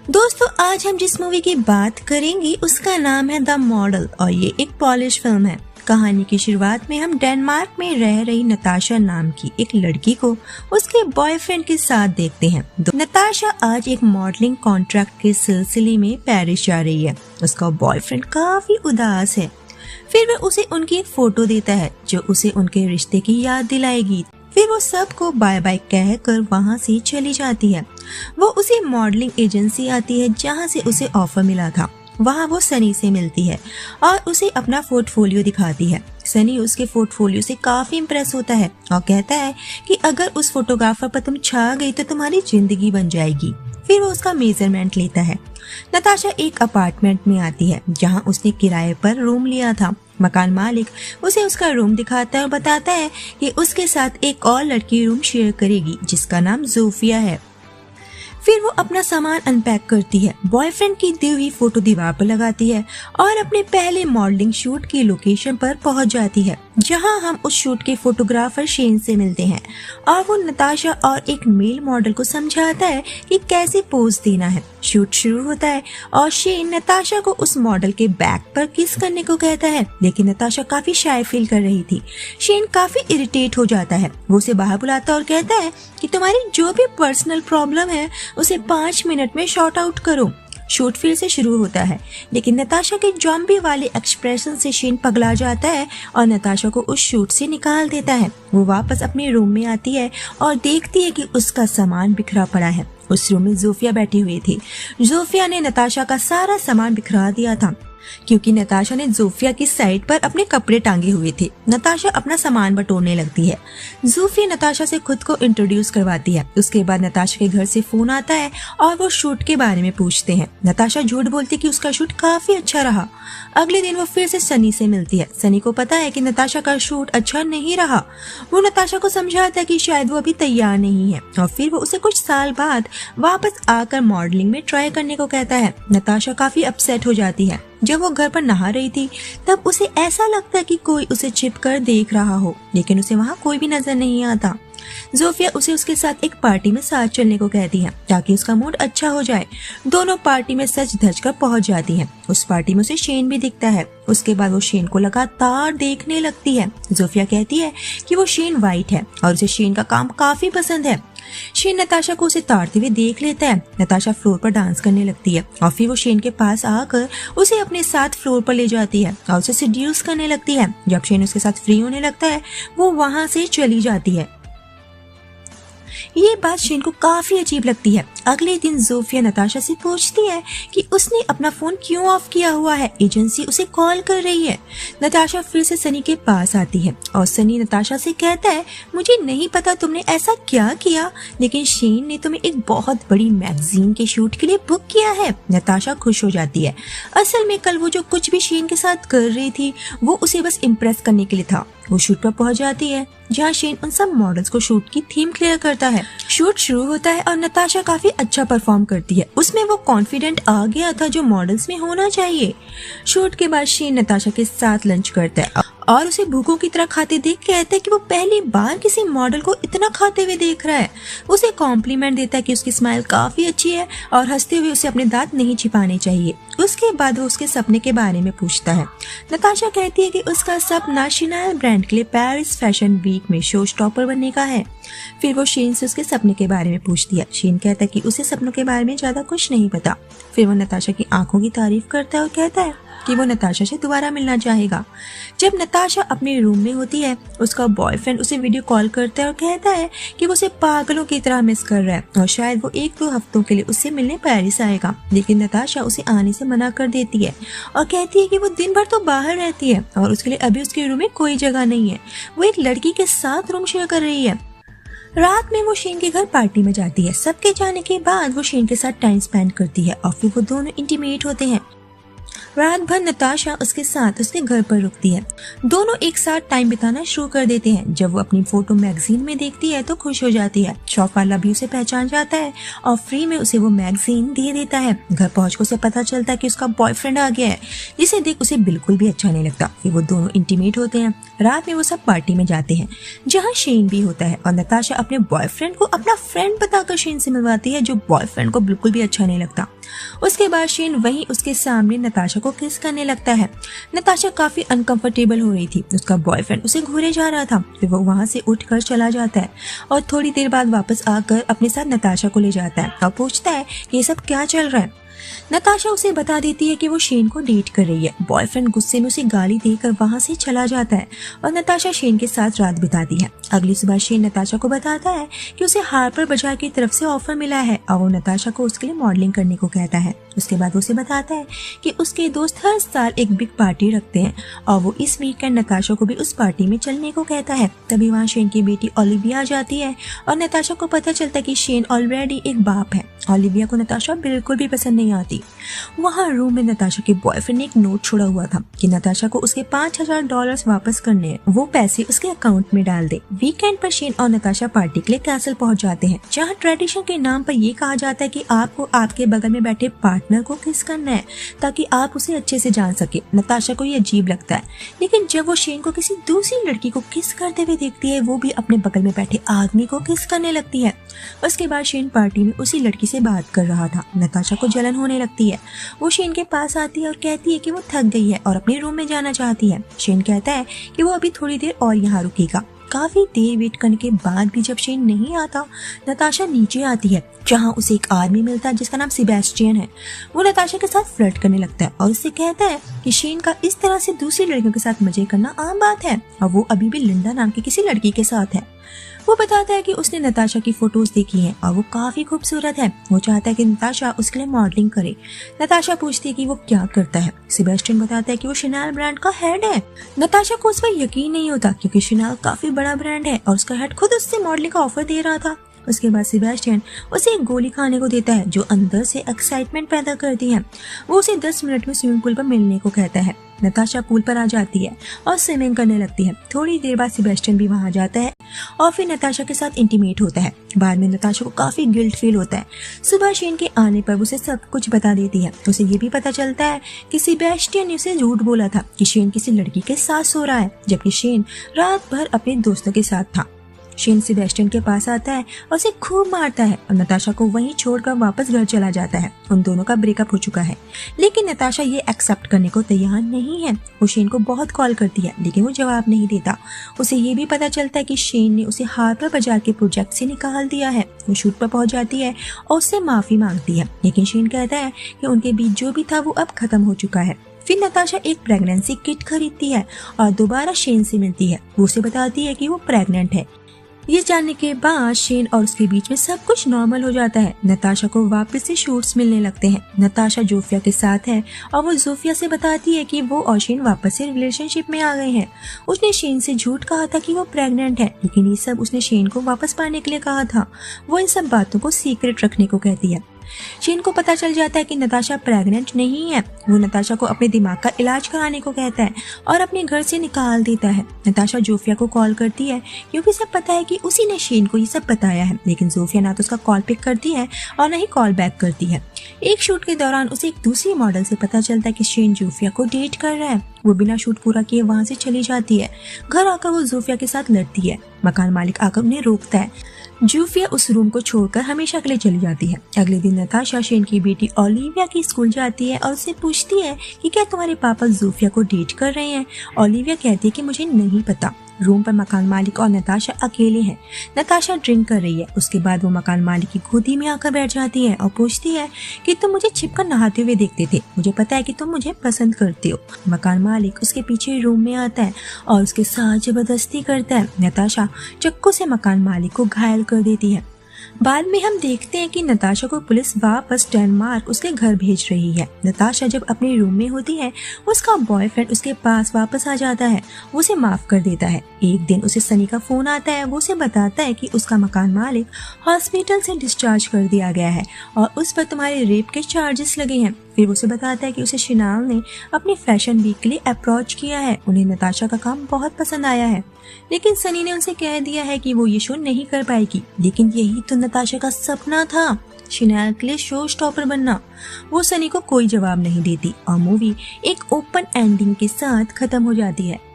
दोस्तों, आज हम जिस मूवी की बात करेंगे उसका नाम है द मॉडल और ये एक पॉलिश फिल्म है। कहानी की शुरुआत में हम डेनमार्क में रह रही नताशा नाम की एक लड़की को उसके बॉयफ्रेंड के साथ देखते हैं। नताशा आज एक मॉडलिंग कॉन्ट्रैक्ट के सिलसिले में पेरिस जा रही है। उसका बॉयफ्रेंड काफी उदास है। फिर वह उसे उनकी एक फोटो देता है जो उसे उनके रिश्ते की याद दिलाएगी। फिर वो सबको बाय बाय कहकर वहाँ से चली जाती है। वो उसी मॉडलिंग एजेंसी आती है जहाँ से उसे ऑफर मिला था। वहाँ वो सनी से मिलती है और उसे अपना पोर्टफोलियो दिखाती है। सनी उसके पोर्टफोलियो से काफी इम्प्रेस होता है और कहता है कि अगर उस फोटोग्राफर पर तुम छा गई तो तुम्हारी जिंदगी बन जाएगी। फिर वो उसका मेजरमेंट लेता है। नताशा एक अपार्टमेंट में आती है जहाँ उसने किराए पर रूम लिया था। मकान मालिक उसे उसका रूम दिखाता है और बताता है कि उसके साथ एक और लड़की रूम शेयर करेगी जिसका नाम जोफिया है। फिर वो अपना सामान अनपैक करती है, बॉयफ्रेंड की दी हुई फोटो दीवार पर लगाती है और अपने पहले मॉडलिंग शूट की लोकेशन पर पहुंच जाती है जहां हम उस शूट के फोटोग्राफर शेन से मिलते हैं और वो नताशा और एक मेल मॉडल को समझाता है कि कैसे पोज देना है। शूट शुरू होता है और शेन नताशा को उस मॉडल के बैक पर किस करने को कहता है, लेकिन नताशा काफी शाय फील कर रही थी। शेन काफी इरिटेट हो जाता है। वो उसे बाहर बुलाता और कहता है कि तुम्हारी जो भी पर्सनल प्रॉब्लम है उसे 5 मिनट में शॉर्ट आउट करो। शूट फिर से शुरू होता है, लेकिन नताशा के जॉम्बी वाले एक्सप्रेशन से शेन पगला जाता है और नताशा को उस शूट से निकाल देता है। वो वापस अपने रूम में आती है और देखती है कि उसका सामान बिखरा पड़ा है। उस रूम में जोफिया बैठी हुई थी। जोफिया ने नताशा का सारा सामान बिखरा दिया था क्योंकि नताशा ने जोफिया की साइड पर अपने कपड़े टांगे हुए थे। नताशा अपना सामान बटोरने लगती है। जोफिया नताशा से खुद को इंट्रोड्यूस करवाती है। उसके बाद नताशा के घर से फोन आता है और वो शूट के बारे में पूछते हैं। नताशा झूठ बोलती कि उसका शूट काफी अच्छा रहा। अगले दिन वो फिर से सनी से मिलती है। सनी को पता है कि नताशा का शूट अच्छा नहीं रहा। वो नताशा को समझाता है कि शायद वो अभी तैयार नहीं है और फिर वो उसे कुछ साल बाद वापस आकर मॉडलिंग में ट्राई करने को कहता है। नताशा काफी अपसेट हो जाती है। जब वो घर पर नहा रही थी तब उसे ऐसा लगता है कि कोई उसे छिपकर देख रहा हो, लेकिन उसे वहाँ कोई भी नजर नहीं आता। जोफिया उसे उसके साथ एक पार्टी में साथ चलने को कहती है ताकि उसका मूड अच्छा हो जाए। दोनों पार्टी में सज धज कर पहुंच जाती हैं। उस पार्टी में उसे शेन भी दिखता है। उसके बाद वो शेन को लगातार देखने लगती है। जोफिया कहती है कि वो शेन वाइट है और उसे शेन का काम काफी पसंद है। शेन नताशा को उसे ताड़ते हुए देख लेता है। नताशा फ्लोर पर डांस करने लगती है और फिर वो शेन के पास आकर उसे अपने साथ फ्लोर पर ले जाती है और उसे सेड्यूस करने लगती है। जब शेन उसके साथ फ्री होने लगता है वो वहाँ से चली जाती है। ये बात शेन को काफी अजीब लगती है। अगले दिन जोफिया नताशा से पूछती है कि उसने अपना फोन क्यों ऑफ किया हुआ है, एजेंसी उसे कॉल कर रही है। नताशा फिर से सनी के पास आती है और सनी नताशा से कहता है मुझे नहीं पता तुमने ऐसा क्या किया, लेकिन शेन ने तुम्हें एक बहुत बड़ी मैगजीन के शूट के लिए बुक किया है। नताशा खुश हो जाती है। असल में कल वो जो कुछ भी शेन के साथ कर रही थी वो उसे बस इम्प्रेस करने के लिए था। वो शूट पर पहुंच जाती है जहाँ शेन उन सब मॉडल्स को शूट की थीम क्लियर करता है। शूट शुरू होता है और नताशा काफी अच्छा परफॉर्म करती है। उसमें वो कॉन्फिडेंट आ गया था जो मॉडल्स में होना चाहिए। शूट के बाद शेन नताशा के साथ लंच करता है और उसे भूखों की तरह खाते देख कहता है कि वो पहली बार किसी मॉडल को इतना खाते हुए देख रहा है। उसे कॉम्प्लीमेंट देता है कि उसकी स्माइल काफी अच्छी है और हंसते हुए उसे अपने दांत नहीं छिपाने चाहिए। उसके बाद वो उसके सपने के बारे में पूछता है। नताशा कहती है कि उसका सपना शैनल ब्रांड के लिए पेरिस फैशन वीक में शो स्टॉपर बनने का है। फिर वो शेन से उसके सपने के बारे में पूछती है। शेन कहता है कि उसे सपनों के बारे में ज्यादा कुछ नहीं पता। फिर वो नताशा की आंखों की तारीफ करता है और कहता है कि वो नताशा से दोबारा मिलना चाहेगा। जब नताशा अपने रूम में होती है उसका बॉयफ्रेंड उसे वीडियो कॉल करता है और कहता है कि वो उसे पागलों की तरह मिस कर रहा है और शायद वो 1-2 हफ्तों के लिए उससे मिलने पेरिस आएगा, लेकिन नताशा उसे आने से मना कर देती है और कहती है कि वो दिन भर तो बाहर रहती है और उसके लिए अभी उसके रूम में कोई जगह नहीं है। वो एक लड़की के साथ रूम शेयर कर रही है। रात में वो शेन के घर पार्टी में जाती है। सबके जाने के बाद वो शेन के साथ टाइम स्पेंड करती है और फिर वो दोनों इंटीमेट होते हैं। रात भर नताशा उसके साथ उसके घर पर रुकती है। दोनों एक साथ टाइम बिताना शुरू कर देते हैं। जब वो अपनी फोटो मैगजीन में देखती है तो खुश हो जाती है। शॉप वाला भी उसे पहचान जाता है और फ्री में उसे वो मैगजीन दे देता है। घर पहुंचकर उसे पता चलता है कि उसका बॉयफ्रेंड आ गया है, जिसे देख उसे बिल्कुल भी अच्छा नहीं लगता। फिर वो दोनों इंटीमेट होते हैं। रात में वो सब पार्टी में जाते हैं जहाँ शेन भी होता है और नताशा अपने बॉयफ्रेंड को अपना फ्रेंड बताकर शेन से मिलवाती है, जो बॉयफ्रेंड को बिल्कुल भी अच्छा नहीं लगता। उसके बाद शेन वहीं उसके सामने नताशा को किस करने लगता है। नताशा काफी अनकंफर्टेबल हो रही थी। उसका बॉयफ्रेंड उसे घूरे जा रहा था। फिर वो वहां से उठकर चला जाता है और थोड़ी देर बाद वापस आकर अपने साथ नताशा को ले जाता है और पूछता है कि ये सब क्या चल रहा है। नताशा उसे बता देती है कि वो शेन को डेट कर रही है। बॉयफ्रेंड गुस्से में उसे गाली देकर वहां से चला जाता है और नताशा शेन के साथ रात बिताती है। अगली सुबह शेन नताशा को बताता है कि उसे हार्पर बाजार की तरफ से ऑफर मिला है और वो नताशा को उसके लिए मॉडलिंग करने को कहता है। उसके बाद उसे बताता है कि उसके दोस्त हर साल एक बिग पार्टी रखते हैं और वो इस वीकेंड नताशा को भी उस पार्टी में चलने को कहता है। तभी वहाँ शेन की बेटी ओलिविया आ जाती है और नताशा को पता चलता है कि शेन ऑलरेडी एक बाप है। ओलिविया को नताशा बिल्कुल भी पसंद नहीं आती। वहाँ रूम में नताशा के बॉयफ्रेंड ने एक नोट छोड़ा हुआ था कि नताशा को उसके $5000 वापस करने हैं, वो पैसे उसके अकाउंट में डाल दे। वीकेंड पर शेन और नताशा पार्टी के लिए कैसल पहुंच जाते हैं, जहाँ ट्रेडिशन के नाम पर ये कहा जाता है कि आपको आपके बगल में बैठे पार्टनर को किस करना है ताकि आप उसे अच्छे से जान सके। नताशा को ये अजीब लगता है, लेकिन जब वो शेन को किसी दूसरी लड़की को किस करते हुए देखती है, वो भी अपने बगल में बैठे आदमी को किस करने लगती है। उसके बाद शेन पार्टी में उसी लड़की से बात कर रहा था। नताशा को जलन होने लगती है। वो शेन के पास आती है और कहती है कि वो थक गई है और अपने रूम में जाना चाहती है। शेन कहता है कि वो अभी थोड़ी देर और यहाँ रुकेगा। काफी देर वेट करने के बाद भी जब शेन नहीं आता, नताशा नीचे आती है, जहाँ उसे एक आदमी मिलता है जिसका नाम सेबेस्टियन है। वो नताशा के साथ फ्लर्ट करने लगता है और उससे कहता है कि शेन का इस तरह से दूसरी लड़कियों के साथ मजे करना आम बात है और वो अभी भी लिंडा नाम की किसी लड़की के साथ है। वो बताता है कि उसने नताशा की फोटोज देखी हैं और वो काफी खूबसूरत है। वो चाहता है कि नताशा उसके लिए मॉडलिंग करे। नताशा पूछती है कि वो क्या करता है। सेबेस्टियन बताता है कि वो शनेल ब्रांड का हेड है। नताशा को उस पर यकीन नहीं होता क्योंकि शनेल काफी बड़ा ब्रांड है और उसका हेड खुद उससे मॉडलिंग का ऑफर दे रहा था। उसके बाद सेबेस्टियन उसे एक गोली खाने को देता है जो अंदर से एक्साइटमेंट पैदा करती है। वो उसे 10 मिनट में स्विमिंग पूल पर मिलने को कहता है। नताशा पूल पर आ जाती है और स्विमिंग करने लगती है। थोड़ी देर बाद सेबेस्टियन भी वहां जाता है और फिर नताशा के साथ इंटीमेट होता है। बाद में नताशा को काफी गिल्ट फील होता है। सुबह शेन के आने पर उसे सब कुछ बता देती है। उसे ये भी पता चलता है कि सेबेस्टियन ने उसे झूठ बोला था कि शेन किसी लड़की के साथ सो रहा है, जबकि शेन रात भर अपने दोस्तों के साथ था। शेन सेबेस्टियन के पास आता है और उसे खूब मारता है और नताशा को वहीं छोड़कर वापस घर चला जाता है। उन दोनों का ब्रेकअप हो चुका है, लेकिन नताशा ये एक्सेप्ट करने को तैयार नहीं है। वो शेन को बहुत कॉल करती है, लेकिन वो जवाब नहीं देता। उसे ये भी पता चलता है कि शेन ने उसे हार्पर बाजार के प्रोजेक्ट से निकाल दिया है। वो शूट पर पहुंच जाती है और उससे माफी मांगती है, लेकिन शेन कहता है कि उनके बीच जो भी था वो अब खत्म हो चुका है। फिर नताशा एक प्रेगनेंसी किट खरीदती है और दोबारा शेन से मिलती है। वो उसे बताती है कि वो प्रेग्नेंट है। ये जानने के बाद शेन और उसके बीच में सब कुछ नॉर्मल हो जाता है। नताशा को वापस से शूट्स मिलने लगते हैं। नताशा जोफिया के साथ है और वो जोफिया से बताती है कि वो और शेन वापस से रिलेशनशिप में आ गए हैं। उसने शेन से झूठ कहा था कि वो प्रेग्नेंट है, लेकिन ये सब उसने शेन को वापस पाने के लिए कहा था। वो इन सब बातों को सीक्रेट रखने को कहती है। शेन को पता चल जाता है कि नताशा प्रेग्नेंट नहीं है। वो नताशा को अपने दिमाग का इलाज कराने को कहता है और अपने घर से निकाल देता है। नताशा जोफिया को कॉल करती है क्योंकि सब पता है कि उसी ने शेन को ये सब बताया है, लेकिन जोफिया ना तो उसका कॉल पिक करती है और न ही कॉल बैक करती है। एक शूट के दौरान उसे एक दूसरी मॉडल से पता चलता है कि शेन जोफिया को डेट कर रहा है। वो बिना शूट पूरा किए वहाँ से चली जाती है। घर आकर वो जोफिया के साथ लड़ती है। मकान मालिक आकर उन्हें रोकता है। जोफिया उस रूम को छोड़कर हमेशा के लिए चली जाती है। अगले दिन नताशा शेन की बेटी ओलिविया की स्कूल जाती है और उससे पूछती है कि क्या तुम्हारे पापा जोफिया को डेट कर रहे हैं। ओलिविया कहती है कि मुझे नहीं पता। रूम पर मकान मालिक और नताशा अकेले हैं। नताशा ड्रिंक कर रही है। उसके बाद वो मकान मालिक की गोदी में आकर बैठ जाती है और पूछती है कि तुम मुझे छिपकर नहाते हुए देखते थे, मुझे पता है कि तुम मुझे पसंद करते हो। मकान मालिक उसके पीछे रूम में आता है और उसके साथ जबरदस्ती करता है। नताशा चक्कू से मकान मालिक को घायल कर देती है। बाद में हम देखते हैं कि नताशा को पुलिस वापस डेनमार्क उसके घर भेज रही है। नताशा जब अपने रूम में होती है, उसका बॉयफ्रेंड उसके पास वापस आ जाता है, वो उसे माफ कर देता है। एक दिन उसे सनी का फोन आता है, वो उसे बताता है कि उसका मकान मालिक हॉस्पिटल से डिस्चार्ज कर दिया गया है और उस पर तुम्हारे रेप के चार्जेस लगे हैं। फिर वो उसे बताता है कि उसे शिनाल ने अपनी फैशन वीक के लिए अप्रोच किया है, उन्हें नताशा का काम बहुत पसंद आया है, लेकिन सनी ने उनसे कह दिया है कि वो ये शो नहीं कर पाएगी। लेकिन यही तो नताशा का सपना था, शिनाल के लिए शो स्टॉपर बनना। वो सनी को कोई जवाब नहीं देती और मूवी एक ओपन एंडिंग के साथ खत्म हो जाती है।